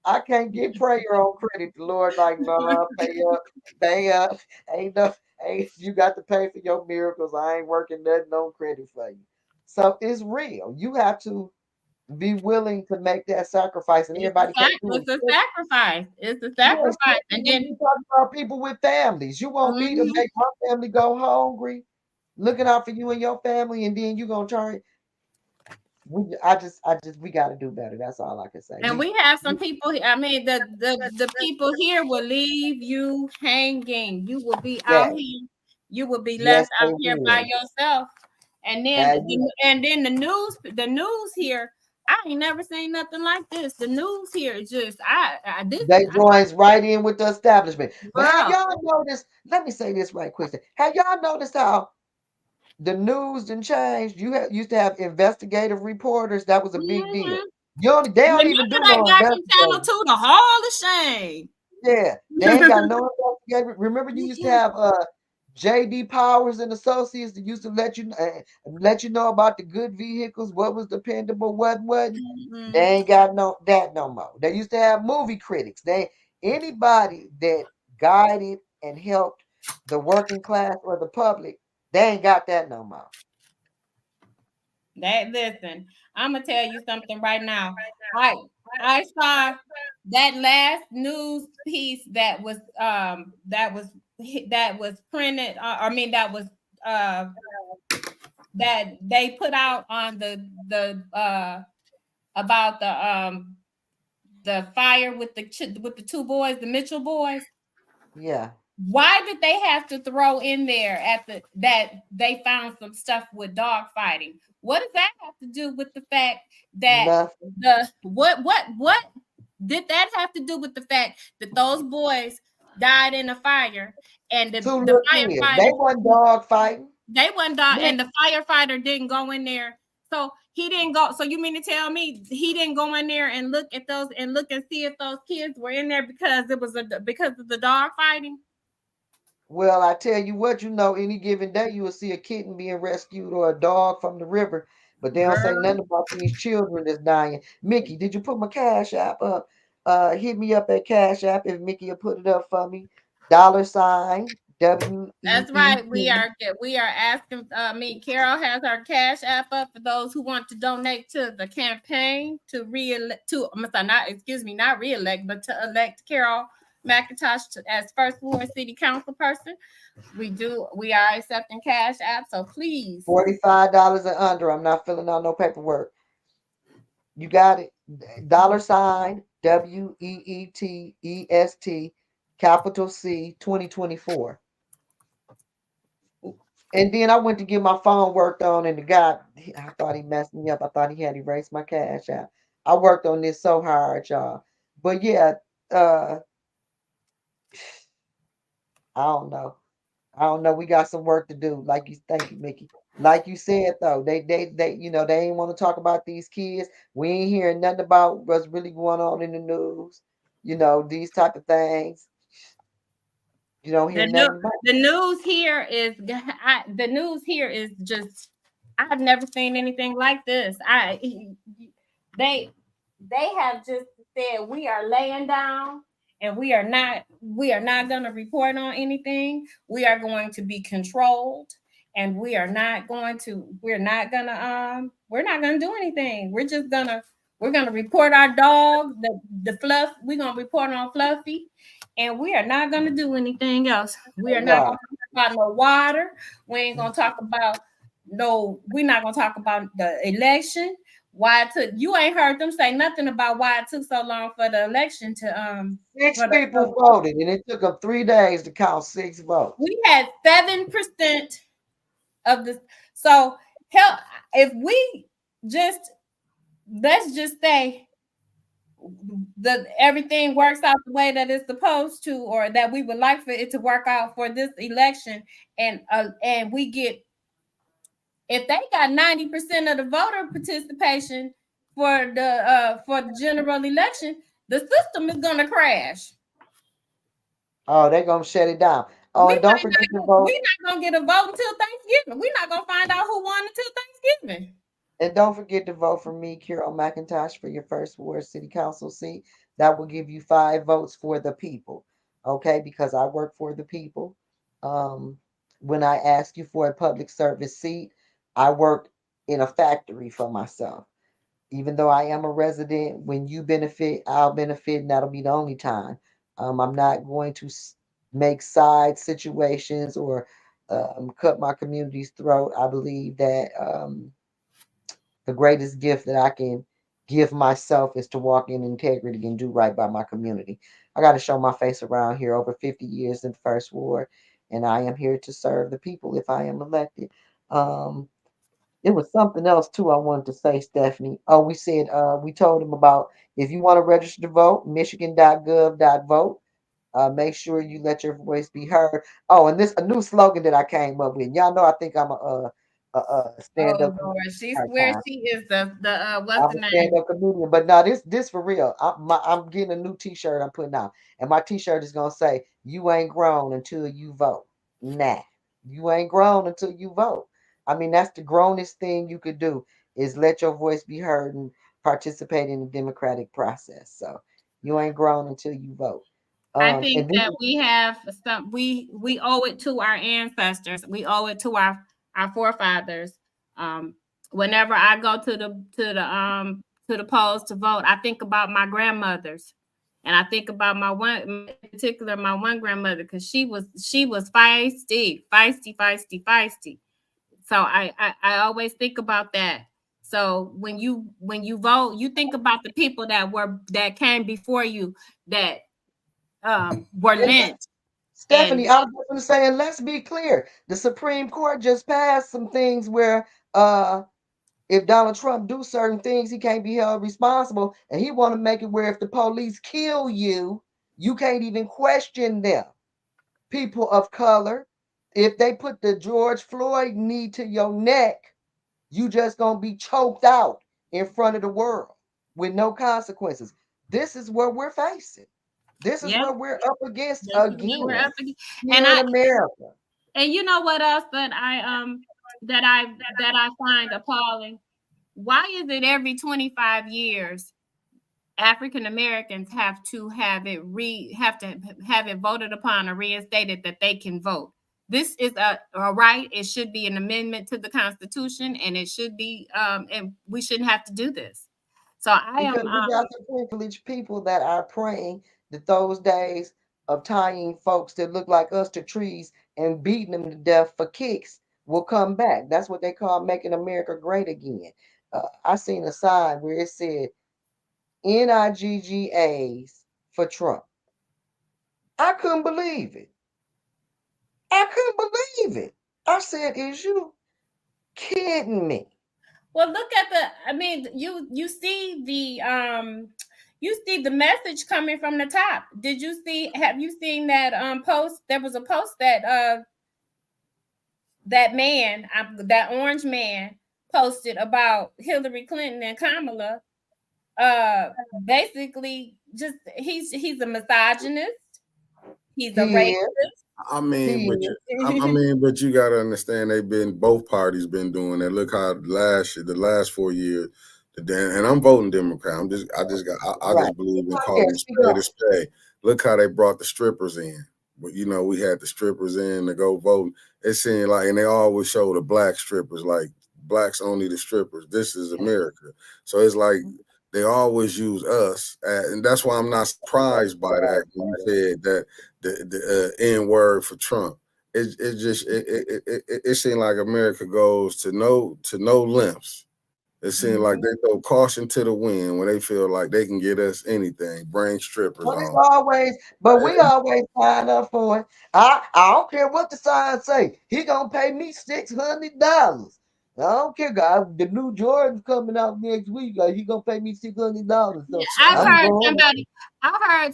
I can't get prayer on credit. The Lord like, no, pay up. Ain't no ain't you got to pay for your miracles. I ain't working nothing on credit for you. So it's real. You have to be willing to make that sacrifice, and everybody can't do It's a it. sacrifice. It's a Yeah, sacrifice. especially And when then you talk about people with families. You want me to mhm. make my family go hungry, looking out for you and your family, and then you gonna turn. We got to do better. That's all I can say. And we have some people. I mean, the people here will leave you hanging. You will be out Yes, here. You will be yes, left they out here by will. yourself. And then You, the news here. I ain't never seen nothing like this. The news here is just this they joins right in with the establishment. But have girl. y'all noticed? Let me say this right quick. Have y'all noticed how the news done changed? Used to have investigative reporters. That was a big deal. Mhm. They don't even Remember do that no guy from Channel investigating. 2, the Hall of Shame? Yeah, they ain't got no investigative. Remember, you used to have JD Powers and Associates that used to let you know about the good vehicles, what was dependable, what wasn't. They Mhm. ain't got no more. They used to have movie critics. Anybody that guided and helped the working class or the public, they ain't got that no more. That listen, I'm gonna tell you something right now. I I saw that last news piece that was printed. I mean uh that they put out on the about the fire with with the two boys, the Mitchell boys. Yeah. Why did they have to throw in there at the that they found some stuff with dog fighting? What does that have to do with the fact that Nothing. the what did that have to do with the fact that those boys died in a fire and Two the little kids. They firefighters wasn't dog fighting. they went down Man, and the firefighter didn't go in there. So he didn't go. So you mean to tell me he didn't go in there and look at those and look and see if those kids were in there because it was because of the dog fighting? well, I tell you what, any given day you will see a kitten being rescued or a dog from the river, but they don't say Girl, nothing about these children that's dying. Mickey, did you put my cash app up? Hit me up at Cash App if Mickey will put it up for me. $sign that's WEET. right. We are asking. Me, Carol has our cash app up for those who want to donate to the campaign to re-elect to. I'm sorry, not excuse me, not re-elect, but to elect Carol McIntosh as first ward city council person. We are accepting cash app, so please. $45 and under. I'm not filling out no paperwork. You got it. $sign WEETEST capital C 2024. And then I went to get my phone worked on, and the guy, I thought he messed me up. I thought he had erased my cash out. I worked on this so hard, y'all. But yeah, uh, I don't know. I don't know. We got some work to do. Thank you, Mickey. Like you said though, they ain't want to talk about these kids. We ain't hearing nothing about what's really going on in the news. These type of things. You don't hear The new nothing about. the news here is the news here is just I've never seen anything like this. They they have just said we are laying down and we are not going to report on anything. We are going to be controlled and we're not going to do anything. We're going to report our dog, the fluff, we're going to report on Fluffy, and we are not going to do anything else. We are not Yeah. going to talk about no water. We ain't going to talk about no, we're not going to talk about the election. Why it took you ain't heard them say nothing about why it took so long for the election to Six for the people voted, and it took them 3 days to count 6 votes. we had 7% of the so hell if we just let's just say the everything works out the way that it's supposed to or that we would like for it to work out for this election and we get if they got 90% of the voter participation for the general election, the system is gonna crash. Oh, they're gonna shut it down. Oh, We and don't might forget to not vote. we not gonna get a vote until Thanksgiving. We're not gonna find out who won until Thanksgiving. And don't forget to vote for me, Carol McIntosh, for your first ward city council seat. That will give you 5 votes for the people. Okay, because I work for the people. Um, when I ask you for a public service seat, I work in a factory for myself. Even though I am a resident, when you benefit, I'll benefit, and that'll be the only time. I'm not going to make side situations or cut my community's throat. I believe that the greatest gift that I can give myself is to walk in integrity and do right by my community. I got to show my face around here over 50 years in the first ward, and I am here to serve the people if I am elected. Um, it was something else too I wanted to say, Stephanie. Oh, we told him about if you want to register to vote, michigan.gov.vote. Make sure you let your voice be heard. Oh, and this a new slogan that I came up with. Y'all know I think I'm a stand Oh up Lord, she swears comedian. she is the what's I'm the a name? stand-up comedian, but now this for real. I'm getting a new T-shirt I'm putting out, and my T-shirt is gonna say, "You ain't grown until you vote." Nah, you ain't grown until you vote. I mean, that's the grownest thing you could do is let your voice be heard and participate in the democratic process. So you ain't grown until you vote. I think And this that is we have some we owe it to our ancestors. We owe it to our forefathers. Um, whenever I go to the to the polls to vote, I think about my grandmothers, and I think about my one, in particular, my one grandmother, because she was feisty, feisty, feisty, feisty. So I always think about that. So when you vote, you think about the people that came before you, that were And lynched. And Stephanie, I was just going to say, and let's be clear, the Supreme Court just passed some things where if Donald Trump do certain things, he can't be held responsible, and he want to make it where if the police kill you, you can't even question them. People of color, if they put the George Floyd knee to your neck, you just gonna be choked out in front of the world with no consequences. This is what we're facing. This is yeah, what we're up against that's what we're again up against. And here in I America. and you know what else that I find appalling? Why is it every 25 years African Americans have to have it voted upon or reinstated that they can vote? This is a right. It should be an amendment to the Constitution, and it should be and we shouldn't have to do this. So I Because am we got some privileged people that are praying that those days of tying folks that look like us to trees and beating them to death for kicks will come back. That's what they call making America great again. I seen a sign where it said NIGGAs for Trump. I couldn't believe it. I couldn't believe it. I said, is you kidding me? well, look at the. I mean, you see you see the message coming from the top. Did you see? Have you seen that post? There was a post that orange man posted about Hillary Clinton and Kamala. Basically, just he's a misogynist. He's a He racist. is. I mean, He but is. I mean, but you got to understand they've been both parties been doing that. Look how the last 4 years, and I'm voting Democrat. I Right. just believe in Yeah, calling a speak spade a up. spade. Look how they brought the strippers in. But we had the strippers in to go vote. It seemed like, and they always show the black strippers, like blacks only the strippers. This is America. So it's like they always use us, and that's why I'm not surprised by that when you said that the N word for Trump. It seemed like America goes to no lengths. It seems like they throw caution to the wind when they feel like they can get us anything. Bring strippers But it's on. always, but we always sign up for it. I don't care what the sign say. He gonna pay me $600. I don't care, guys. The new Jordan's coming out next week. He gonna pay me $600. So I've I'm heard going. somebody. I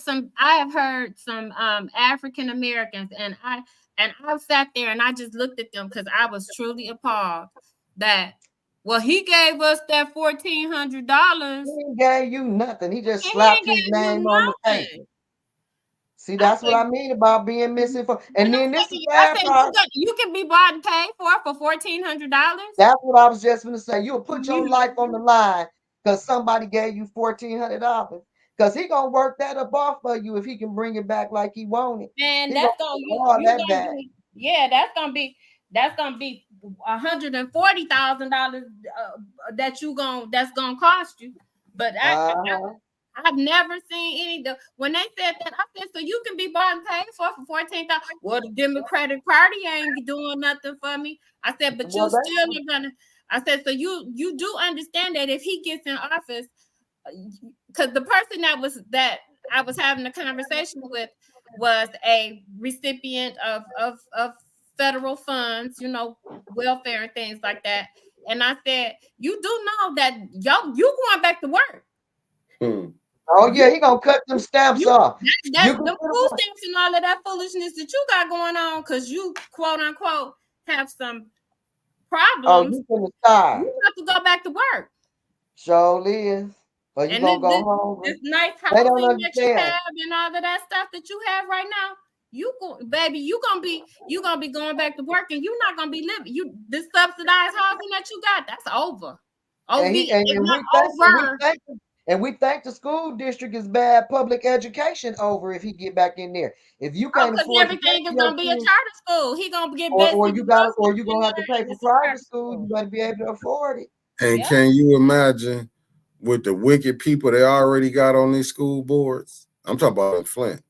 have heard some African Americans, and I've sat there and I just looked at them because I was truly appalled that, well, he gave us that He $1,400 ain't gave you nothing. He just and he ain't slapped his gave name you on the nothing. paper. See, I that's what said, I mean about being misinformed. and And then this is the I bad said, part. you can be bought and paid for $1,400. That's what I was just gonna say. You'll put your life on the line because somebody gave you $1,400. Because he gonna work that up off of you if he can bring it back like he wanted. And He gonna that's gonna get all you that gonna back. be, yeah, that's gonna be $140,000 that's gonna cost you. But Uh-huh. I've never seen when they said that. I said, so you can be bought and paid for 14,000. Well, the Democratic Party ain't doing nothing for me. I said, but you Well, still they are gonna. I said, so you do understand that if he gets in office, because the person that I was having a conversation with was a recipient of federal funds, welfare and things like that. And I said, you do know that you going back to work. Hmm. oh yeah, You he gonna cut them stamps you off. that You can the put food him. stamps and all of that foolishness that you got going on because you quote unquote have some Oh, problems. you can start. You have to go back to work. Surely is. Or you And this gonna go this, hungry. this nice They don't housing that you understand. have and all of that stuff that you have right now, baby, you gonna be going back to work and you're not gonna be living. This subsidized housing that you got, that's over. And he It's and not we over. think and we think the school district is bad public education over if he get back in there. If you Oh, can't because afford to pay everything for is your gonna be a kids, charter school. He gonna get basically or you groceries gonna have to pay in for the private charter school, you school. better be able to afford it. And Yeah. can you imagine with the wicked people they already got on these school boards. I'm talking about in Flint.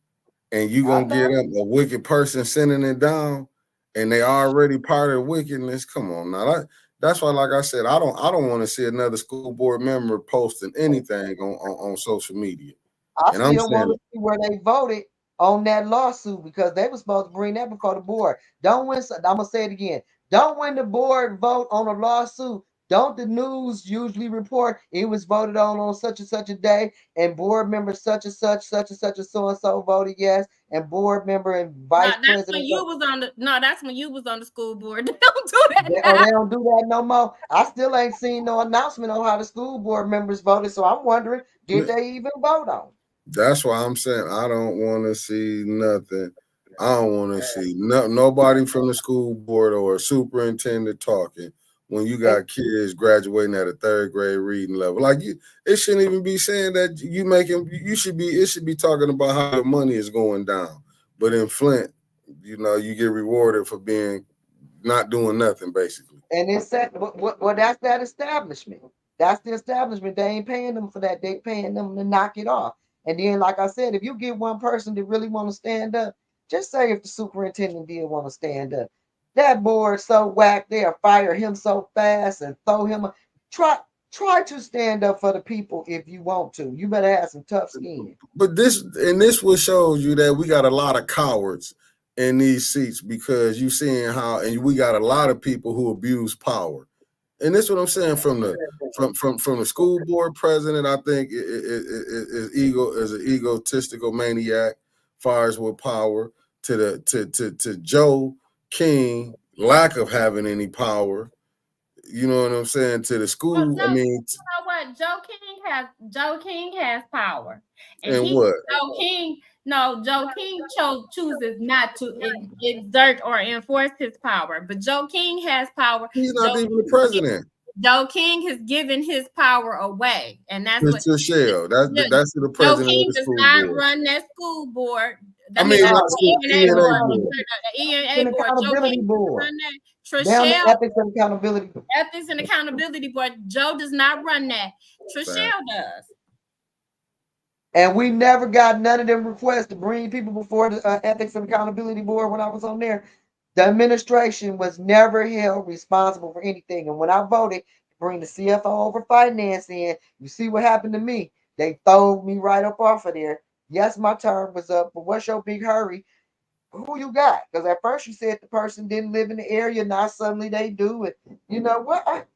And you I gonna get know. up a wicked person sending it down, and they already part of wickedness. Come on now. That's why, like I said, I don't want to see another school board member posting anything on social media. I And I'm still want saying to see where they voted on that lawsuit because they were supposed to bring that before the board. Don't win. I'm gonna say it again. Don't win the board vote on a lawsuit. Don't the news usually report it was voted on such and such a day, and board member such and such, and so and so voted yes, and board member and No, vice that's when president. you was on the no, that's when you was on the school board. They don't do that Oh, now. they don't do that no more. I still ain't seen no announcement on how the school board members voted, so I'm wondering, did they even vote on? that's why I'm saying I don't want to see nothing. I don't want to see nobody from the school board or a superintendent talking when you And got kids graduating at a third grade reading level. Like it shouldn't even be saying that you making. You should be. It should be talking about how your money is going down. But in Flint, you get rewarded for being not doing nothing basically. And it's that, well, that's that establishment. That's the establishment. They ain't paying them for that. They paying them to knock it off. And then, like I said, if you get one person that really want to stand up, just say if the superintendent did want to stand up, that board so whack, they'll fire him so fast and throw him. Try try to stand up for the people if you want to. You better have some tough skin. But this what shows you that we got a lot of cowards in these seats because you seeing how and we got a lot of people who abuse power. And this what I'm saying from the school board president. I think is an egotistical maniac, fires with power to to Joe King lack of having any power. You know what I'm saying to the Well, school. I Joe, mean, you know what? Joe King has power, and and he what Joe King. No, Joe King chooses not to exert or enforce his power, but Joe King has power. he's not Joe even the president. Joe King has given his power away, and that's what Mr. Shell. yeah, That's the Joe president of King the does school not board. run that school board. I I mean, mean, that not It's school E&A E and an A board, board. the E&A an board. Joe accountability King doesn't board. run that. Down the Trishelle, ethics and accountability board. Ethics and Accountability Board. Joe does not run that. Fact. Trishelle does. And we never got none of them requests to bring people before the Ethics and Accountability Board when I was on there. The administration was never held responsible for anything. And when I voted to bring the CFO over finance in, you see what happened to me. They throw me right up off of there. Yes, my term was up, but what's your big hurry? Who you got? Because at first you said the person didn't live in the area, now suddenly they do. And you know what?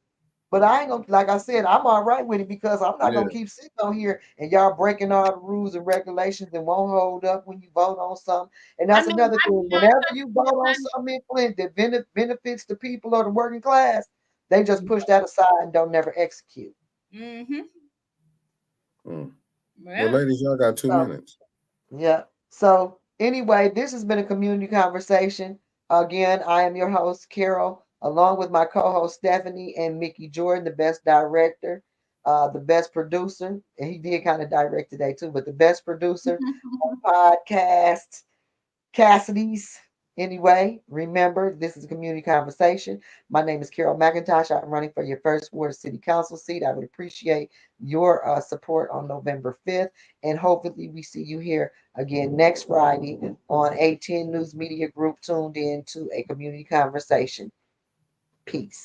But I ain't gonna, like I said, I'm all right with it because I'm not Yeah, gonna keep sitting on here and y'all breaking all the rules and regulations and won't hold up when you vote on something. And I that's mean, another I thing. got Whenever you vote customers. on something in Flint that benefits the people or the working class, they just push that aside and don't never execute. Mm-hmm. mm. Well, Yeah. ladies, y'all got 2 minutes. Yeah. So anyway, this has been a community conversation. Again, I am your host, Carol, along with my co-host Stephanie and Mickey Jordan, the best director, the best producer, and he did kind of direct today too, but the best producer on podcast Cassidy's. Anyway, remember, this is a community conversation. My name is Carol McIntosh. I'm running for your first Ward City Council seat. I would appreciate your support on November 5th. And hopefully, we see you here again next Friday on A10 News Media Group tuned in to a community conversation. Peace.